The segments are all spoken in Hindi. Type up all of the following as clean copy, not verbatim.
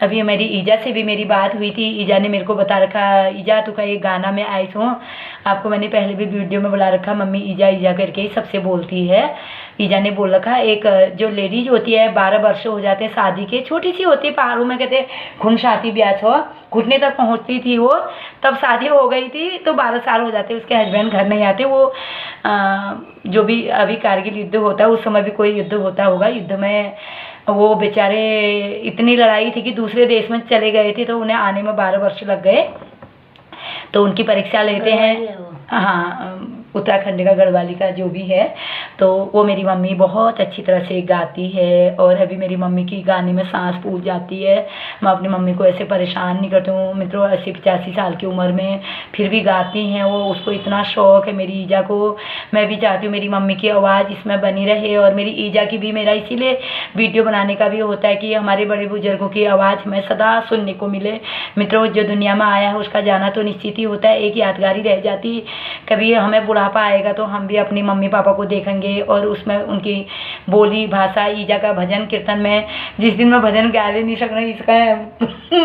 अभी मेरी ईजा से भी मेरी बात हुई थी। ईजा ने मेरे को बता रखा, ईजा तू का एक गाना में आई हूँ, आपको मैंने पहले भी वीडियो में बुला रखा, मम्मी ईजा ईजा करके ही सबसे बोलती है। ईजा ने बोल रखा एक जो लेडीज होती है 12 वर्ष हो जाते हैं शादी के, छोटी सी होती है, पहाड़ों में कहते घुन शादी ब्याह हो, घुटने तक पहुँचती थी वो, तब शादी हो गई थी तो 12 साल हो जाते, उसके हस्बैंड घर नहीं आते। वो जो भी अभी कारगिल युद्ध होता है, उस समय भी कोई युद्ध होता होगा, युद्ध में वो बेचारे इतनी लड़ाई थी कि दूसरे देश में चले गए थे, तो उन्हें आने में 12 वर्ष लग गए। तो उनकी परीक्षा लेते हैं, हाँ उत्तराखंड का गढ़वाली का जो भी है। तो वो मेरी मम्मी बहुत अच्छी तरह से गाती है, और अभी मेरी मम्मी की गाने में सांस फूल जाती है। मैं अपनी मम्मी को ऐसे परेशान नहीं करती हूँ मित्रों, 80-85 साल की उम्र में फिर भी गाती हैं वो, उसको इतना शौक़ है मेरी ईजा को। मैं भी चाहती हूँ मेरी मम्मी की आवाज़ इसमें बनी रहे, और मेरी ईजा की भी। मेरा इसीलिए वीडियो बनाने का भी होता है कि हमारे बड़े बुजुर्गों की आवाज़ हमें सदा सुनने को मिले। मित्रों, जो दुनिया में आया है उसका जाना तो निश्चित ही होता है, एक यादगारी रह जाती। कभी हमें बुढ़ापा आएगा तो हम भी अपनी मम्मी पापा को देखेंगे, और उसमें उनकी बोली भाषा, ईजा का भजन कीर्तन में जिस दिन मैं भजन गा नहीं सकना, इसका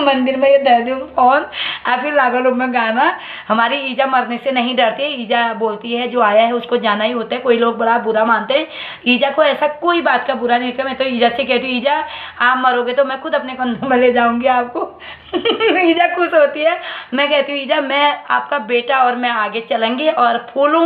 मंदिर में ये दे दूँ फोन या फिर लागो लोग में गाना। हमारी ईजा मरने से नहीं डरती, ईजा बोलती है जो आया है उसको जाना ही होता है। कोई लोग बड़ा बुरा मानते हैं, ईजा को ऐसा कोई बात का बुरा नहीं करता। मैं तो ईजा से कहती हूँ, ईजा आप मरोगे तो मैं खुद अपने कंधों में ले जाऊंगी आपको। ईजा खुश होती है। मैं कहती हूँ ईजा मैं आपका बेटा और मैं आगे चलेंगे और फूलों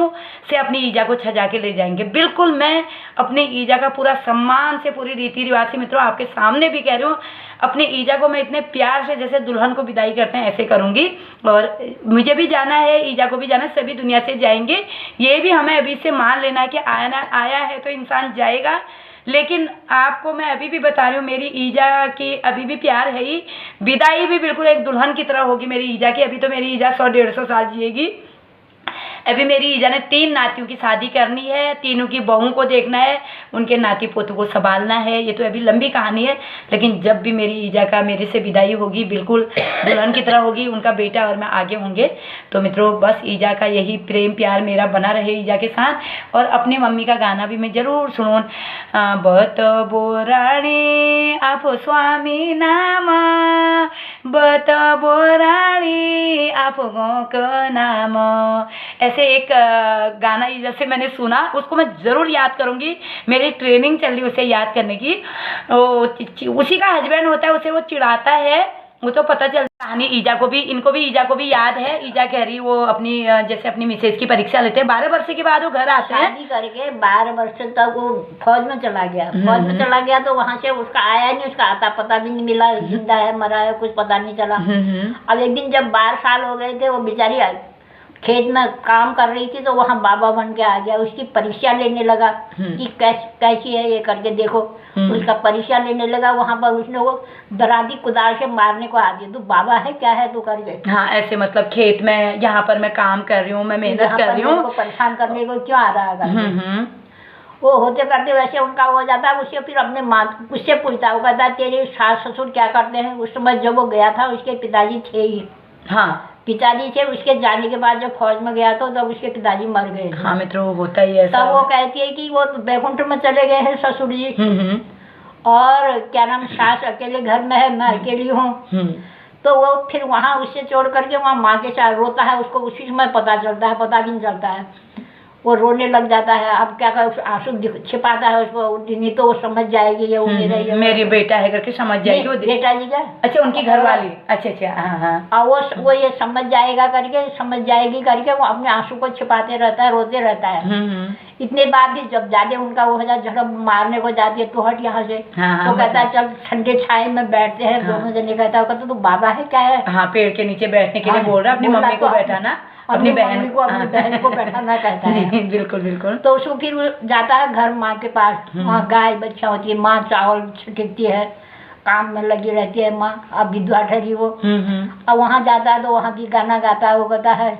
से अपनी ईजा को सजा के ले जाएंगे। बिल्कुल मैं अपनी ईजा का पूरा सम्मान से, पूरी रीति रिवाज से मित्रों आपके सामने भी कह रही हूँ, अपनी ईजा को मैं इतने प्यार से जैसे दुल्हन को विदाई करते हैं ऐसे करूँगी। और मुझे भी जाना है, ईजा को भी जाना है, सभी दुनिया से जाएंगे। ये भी हमें अभी से मान लेना है कि आया है तो इंसान जाएगा। लेकिन आपको मैं अभी भी बता रही हूँ, मेरी ईजा की अभी भी प्यार है ही, विदाई भी बिल्कुल एक दुल्हन की तरह होगी मेरी ईजा की। अभी तो मेरी ईजा 100-150 साल जिएगी। अभी मेरी ईजा ने 3 नातियों की शादी करनी है, तीनों की बहू को देखना है, उनके नाती पोतों को संभालना है। ये तो अभी लंबी कहानी है, लेकिन जब भी मेरी ईजा का मेरे से विदाई होगी बिल्कुल दुल्हन की तरह होगी, उनका बेटा और मैं आगे होंगे। तो मित्रों बस ईजा का यही प्रेम प्यार मेरा बना रहे ईजा के साथ। और अपनी मम्मी का गाना भी मैं ज़रूर सुनूँ, बत बोराणी आप स्वामी नाम, बत बोराणी आप गौ का नाम। ऐसे एक गाना जैसे मैंने सुना, उसको मैं ज़रूर याद करूँगी। मेरी ट्रेनिंग चल रही उसे याद करने की। उसी का हस्बैंड होता है, उसे वो चिढ़ाता है, वो तो पता चलता कहानी। ईजा को भी, इनको भी, ईजा को भी याद है। ईजा कह रही वो अपनी जैसे अपनी मिसेज की परीक्षा लेते हैं, 12 वर्ष के बाद वो घर आते हैं। शादी करके 12 वर्ष तक वो फौज में चला गया। फौज में चला गया तो वहाँ से उसका आया नहीं, उसका आता पता भी नहीं मिला, जिंदा है मरा है कुछ पता नहीं चला। अब एक दिन जब 12 साल हो गए थे, वो बेचारी खेत में काम कर रही थी, तो वहाँ बाबा बन के आ गया। उसकी परीक्षा लेने लगा कि कैसी है ये करके देखो। उसका परीक्षा लेने लगा, वहाँ पर उसने वो दरादी कुदाल से मारने को आ दिया। तू बाबा है क्या है तू कर गए। हाँ ऐसे मतलब खेत में, यहाँ पर मैं काम कर रही हूँ, मैं मेहनत कर रही हूँ, परेशान करने को क्यों आ रहा है। वो होते करते वैसे उनका हो जाता है। उससे फिर अपने माँ उससे पूछता, वो कहता तेरे सास ससुर क्या करते हैं। उस समय जब वो गया था उसके पिताजी थे ही, हाँ पिताजी थे। उसके जाने के बाद जब फौज में गया तो तब उसके पिताजी मर गए। हाँ मित्रों होता ही है। तब वो कहती है कि वो बैकुंठ में चले गए हैं ससुर जी, और क्या नाम सास अकेले घर में है, मैं अकेली हूँ। तो वो फिर वहाँ उससे छोड़ करके वहाँ माँ के साथ रोता है। उसको उसी समय पता चलता है, पता भी नहीं चलता है, वो रोने लग जाता है। अब क्या कर, आंसू छिपाता है उसको, नहीं तो वो समझ जाएगी ये वो मेरी बेटा है करके समझ जाएगी। वो बेटा जी का, अच्छा उनकी घरवाली, अच्छा अच्छा हाँ हाँ। और वो ये समझ जाएगा करके, समझ जाएगी करके वो अपने आंसू को छिपाते रहता है, रोते रहता है। इतने बाद भी जब जाके उनका वो झड़प मारने को जाती है तो हट यहाँ से, तो कहता है चल ठंडे छाए में बैठते हैं दोनों जने। कहता है तो बाबा है क्या है। हाँ पेड़ के नीचे बैठने के लिए बोल रहा है, अपनी मम्मी को बैठाना, अपनी बहन को, अपनी बहन को बैठाना कहता है। बिल्कुल बिल्कुल। तो उसको फिर जाता है घर माँ के पास, वहाँ गाय बच्चा होती है, माँ चावल छिटकती है, काम में लगी रहती है माँ। अब विधवा ठहरी वो, अब वहाँ जाता है तो वहाँ भी गाना गाता है। वो कहता है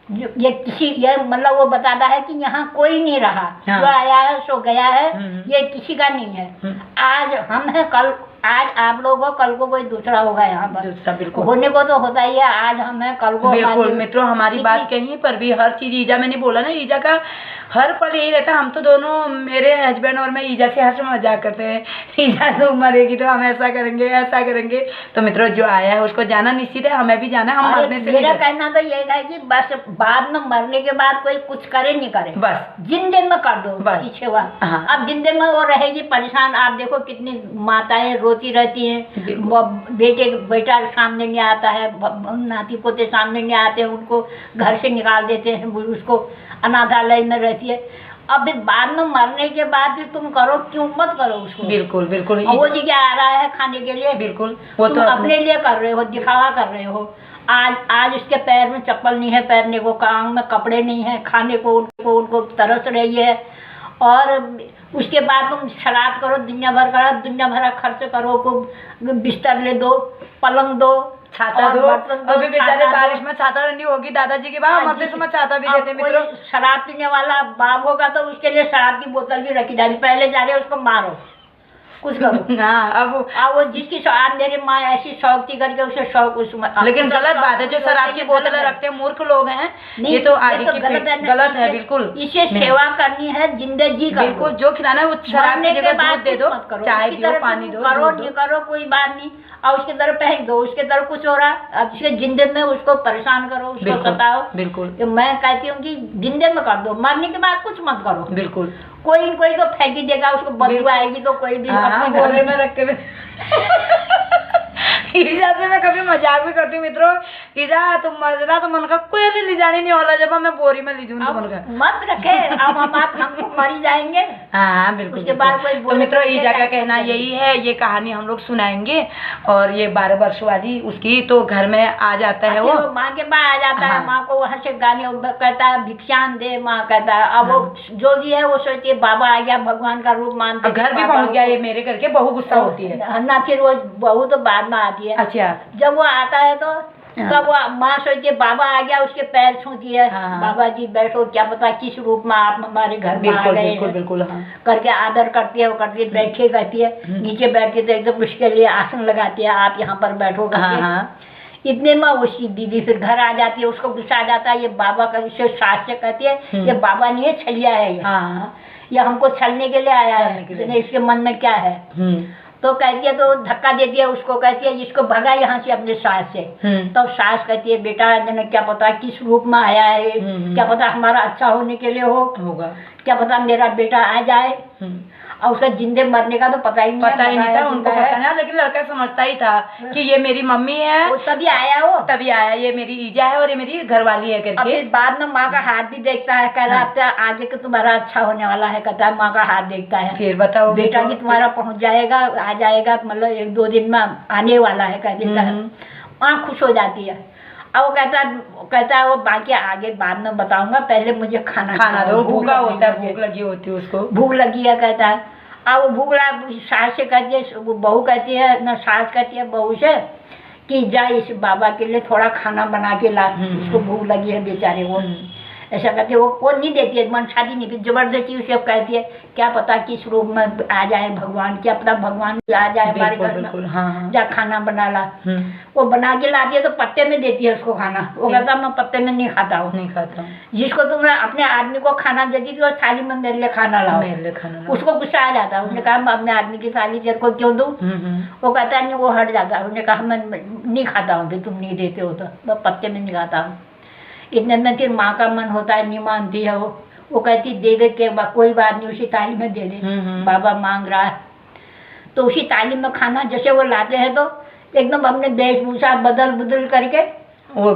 ये किसी, ये मतलब वो बताता है कि यहाँ कोई नहीं रहा, जो आया है सो गया है, ये किसी का नहीं है। आज हम है कल आज आप लोग हो, कल को कोई दूसरा होगा यहाँ पर। दूसरा बिल्कुल होने को तो होता ही है, आज हम हैं, कल को बिल्कुल मित्रों, हमारी बात कहीं पर भी हर चीज ईजा, मैंने बोला ना ईजा का हर पल यही रहता। हम तो दोनों, मेरे हस्बैंड और मैं ईजा से हंस मजाक करते हैं, ईजा तो मरेगी तो हम ऐसा करेंगे ऐसा करेंगे। तो मित्रों जो आया है उसको जाना निश्चित है, हमें भी जाना है, हम मरने से मेरा कहना तो ये है कि बस बाद में मरने के बाद कोई कुछ करे नहीं करे, बस जिंदे में कर दो बस। की सेवा। हाँ। अब जिंदे में वो रहेगी परेशान। आप देखो कितनी माताएं रोती रहती हैं, वो बेटा सामने नहीं आता है, नाती पोते सामने नहीं आते, उनको घर से निकाल देते हैं, उसको अनाथालय में रहती है। अब बाद में मरने के बाद भी तुम करो, क्यों मत करो उसको। बिल्कुल बिल्कुल। वो जी क्या आ रहा है खाने के लिए, बिल्कुल वो तुम तो अपने लिए कर रहे हो, दिखावा कर रहे हो। आज उसके पैर में चप्पल नहीं है पहनने को, कान में कपड़े नहीं है, खाने को उनको तरस रही है। और उसके बाद तुम शराब करो, दुनिया भर का खर्च करो, को बिस्तर ले दो, पलंग दो, छाता दो। अभी बेचारे बारिश में छाता नहीं होगी, दादाजी के बाद मरते समय छाता भी देते मित्रों। शराब पीने वाला बाप होगा तो उसके लिए शराब की बोतल भी रखी जाएगी, पहले जा रहे उसको मारो, कुछ करो। हाँ अब वो जिसकी आज मेरी माँ ऐसी शौक थी करके उसे शौक उसमें। लेकिन गलत बात है, जो शराब की बोतल रखते हैं मूर्ख लोग हैं, ये तो आगे की गलत है बिल्कुल। इसे सेवा करनी है, जिंदगी का बिल्कुल, जो खिलाना है वो शराब की जगह दूध दे दो, चाय पियो, पानी दो, करो नहीं करो कोई बात नहीं। और उसके तरफ पहन दो, उसके तरफ कुछ हो रहा, अब उसके जिंदे में उसको परेशान करो, उसको सताओ। बिल्कुल तो मैं कहती हूँ कि जिंदे में कर दो, मरने के बाद कुछ मत करो। बिल्कुल कोई तो फेंकी देगा, उसको बदबू आएगी तो कोई भी अपने बोरे में रख के ईजा से मैं कभी मजाक भी करती हूँ मित्रों, ईजा तुम मजरा तो मन का कोई भी ले जाने नहीं वाला, जब मैं बोरी में ले जाऊँ तो मन का मत रखे। अब हमको मर ही जाएंगे। हाँ बिल्कुल। उसके बाद कोई तो मित्रों ईजा का कहना यही है, ये कहानी हम लोग सुनाएंगे। और ये 12 वर्ष वाली उसकी तो घर में आ जाता है, वो माँ के पास आ जाता है, माँ को वहाँ से गाने कहता है भिक्षान दे, माँ कहता है। अब वो जो भी है वो सोचती है बाबा आ गया, भगवान का रूप मानते, घर भी पहुँच गया ये मेरे करके, बहु गुस्सा होती है ना, फिर वो बहू तो बाद में आती है। अच्छा, जब वो आता है तो तब वो माँ सोचती है बाबा आ गया, उसके पैर छूती है, बाबा जी बैठो, क्या पता किस रूप में आप हमारे घर में आ गए। बिल्कुल बिल्कुल हाँ। करके आदर करती है, वो करती है, बैठे कहती है, नीचे बैठती तो एकदम उसके लिए आसन लगाती है, आप यहाँ पर बैठो करके। इतने में उसकी दीदी फिर घर आ जाती है, उसको गुस्सा आ जाता है, ये बाबा का इसे सास से कहती है ये बाबा नहीं है, छलिया है ये हमको छलने के लिए आया है, इसके मन में क्या है। तो कहती है, तो धक्का देती है उसको, कहती है इसको भगा यहाँ से अपने सास से। तो सास कहती है बेटा क्या पता किस रूप में आया है, क्या पता हमारा अच्छा होने के लिए होगा, क्या पता मेरा बेटा आ जाए। और उसका जिंदे मरने का तो पता ही नहीं था, उनको पता नहीं, लेकिन लड़का समझता ही था कि ये मेरी मम्मी है, वो तभी आया, ये मेरी ईजा है और ये मेरी घरवाली है करके। अब बाद में माँ का हाथ भी देखता है, कह रहा है आगे के तुम्हारा अच्छा होने वाला है, कहता है माँ का हाथ देखता है, फिर बताओ बेटा की तुम्हारा पहुँच जाएगा, आ जाएगा, मतलब 1-2 दिन में आने वाला है कह देता है। माँ खुश हो जाती है। अब वो कहता है वो बाकी आगे बाद में बताऊंगा, पहले मुझे खाना दो, भूखा होता है, भूख लगी होती है उसको, भूख लगी है कहता है। अब वो भूख लगा, सास से कहती है, वो बहू कहती है ना, सास कहती है बहू से कि जा इस बाबा के लिए थोड़ा खाना बना के ला, उसको भूख लगी है बेचारे को। ऐसा करके वो नहीं देती है, मन शादी नहीं, फिर जबरदस्ती उसे कहती है क्या पता किस रूप में आ जाए भगवान, क्या पता भगवान आ जाए हमारे घर में, जा खाना बना ला। वो बना के लाती है तो पत्ते में देती है उसको खाना, वो कहता मैं पत्ते में नहीं खाता हूँ। जिसको तुम अपने आदमी को खाना देती थी उस थाली में मेरे लिए खाना लाओ, उसको गुस्सा आ जाता है। उसने कहा मैं अपने आदमी की थाली तेरे को क्यों दूँ, वो कहता है नहीं, वो हट जाता है। उसने कहा मैं नहीं खाता हूँ, फिर तुम नहीं देते हो तो मैं पत्ते में नहीं खाता हूँ। इतने में फिर माँ का मन होता है, नहीं मानती है वो कहती दे दे के कोई बात नहीं, उसी थाली में दे दे, बाबा मांग रहा है। तो उसी थाली में खाना जैसे वो लाते हैं तो एकदम अपने वेशभूषा बदल करके वो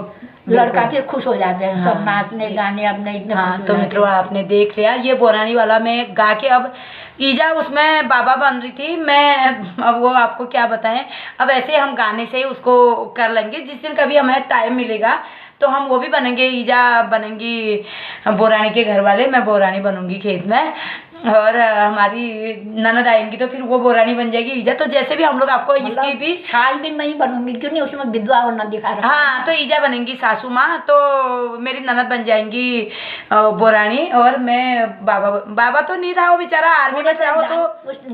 लड़का फिर खुश हो जाते हैं, सब नाचने गाने अपने इतने। तो मित्रों आपने देख लिया, ये बोरानी वाला में गा के अब ईजा उसमें बाबा बन रही थी, मैं अब वो आपको क्या बताएं। अब ऐसे हम गाने से ही उसको कर लेंगे, जिस दिन कभी हमें टाइम मिलेगा तो हम वो भी बनेंगे, ईजा बनेंगी बोरानी के घर वाले, मैं बोरानी बनूंगी खेत में, और हमारी ननद आएंगी तो फिर वो बोरानी बन जाएगी ईजा। तो जैसे भी हम लोग आपको इसकी भी साल भी मैं ही बनूंगी, क्यों नहीं, उसमें विधवा होना दिखा रहा। हाँ, तो ईजा बनेंगी सासू माँ, तो मेरी ननद बन जाएंगी बोरानी, और मैं बाबा तो नहीं रहा वो बेचारा आर्मी में रहा, वो तो